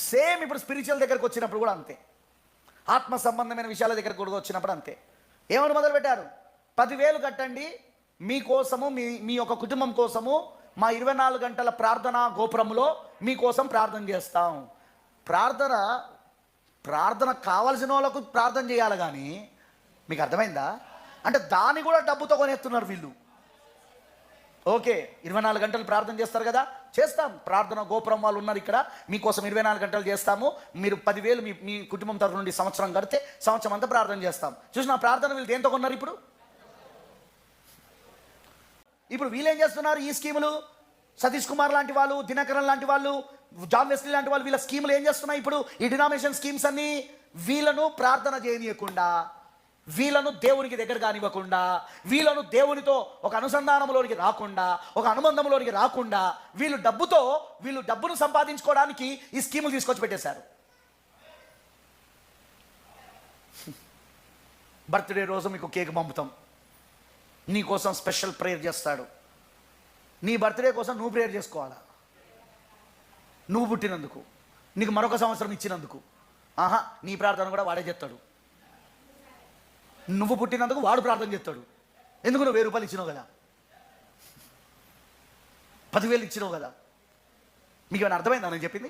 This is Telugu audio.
సేమ్ ఇప్పుడు స్పిరిచువల్ దగ్గరకు వచ్చినప్పుడు కూడా అంతే, ఆత్మ సంబంధమైన విషయాల దగ్గరకు కూడా వచ్చినప్పుడు అంతే. ఏమని మొదలుపెట్టారు? 10,000 కట్టండి మీకోసము, మీ యొక్క కుటుంబం కోసము మా 24 గంటల ప్రార్థన గోపురంలో మీకోసం ప్రార్థన చేస్తాం. ప్రార్థన కావలసిన వాళ్ళకు ప్రార్థన చేయాలి, కానీ మీకు అర్థమైందా? అంటే దాన్ని కూడా డబ్బుతో కొనేస్తున్నారు వీళ్ళు. ఓకే, 24 గంటలు ప్రార్థన చేస్తారు కదా, చేస్తాం. ప్రార్థన గోపురం వాళ్ళు ఉన్నారు ఇక్కడ, మీకోసం 24 గంటలు చేస్తాము. మీరు 10,000 మీ కుటుంబం తరఫు నుండి సంవత్సరం కడితే సంవత్సరం అంతా ప్రార్థన చేస్తాం. చూసిన ప్రార్థన వీళ్ళు దేంతో కొన్నారు? ఇప్పుడు వీళ్ళేం చేస్తున్నారు? ఈ స్కీములు సతీష్ కుమార్ లాంటి వాళ్ళు, దినకరన్ లాంటి వాళ్ళు, జాన్ వెస్లీ లాంటి వాళ్ళు, వీళ్ళ స్కీములు ఏం చేస్తున్నాయి? ఇప్పుడు ఈ డినామినేషన్ స్కీమ్స్ అన్నీ వీళ్ళను ప్రార్థన చేయనీయకుండా, వీళ్ళను దేవునికి దగ్గర కానివ్వకుండా, వీళ్ళను దేవునితో ఒక అనుసంధానంలోనికి రాకుండా, ఒక అనుబంధంలోనికి రాకుండా, వీళ్ళు డబ్బును సంపాదించుకోవడానికి ఈ స్కీములు తీసుకొచ్చి పెట్టేశారు. బర్త్డే రోజు మీకు కేక్ పంపుతాం, నీ కోసం స్పెషల్ ప్రేయర్ చేస్తాడు. నీ బర్త్డే కోసం నువ్వు ప్రేయర్ చేసుకోవాలా? నువ్వు పుట్టినందుకు, నీకు మరొక సంవత్సరం ఇచ్చినందుకు. నీ ప్రార్థన కూడా వాడే చేస్తాడు. నువ్వు పుట్టినందుకు వాడు ప్రార్థన చేస్తాడు. ఎందుకు? నువ్వు 1000 రూపాయలు ఇచ్చినావు కదా, 10,000 ఇచ్చినావు కదా. మీకు ఏమైనా అర్థమైందా నేను చెప్పింది?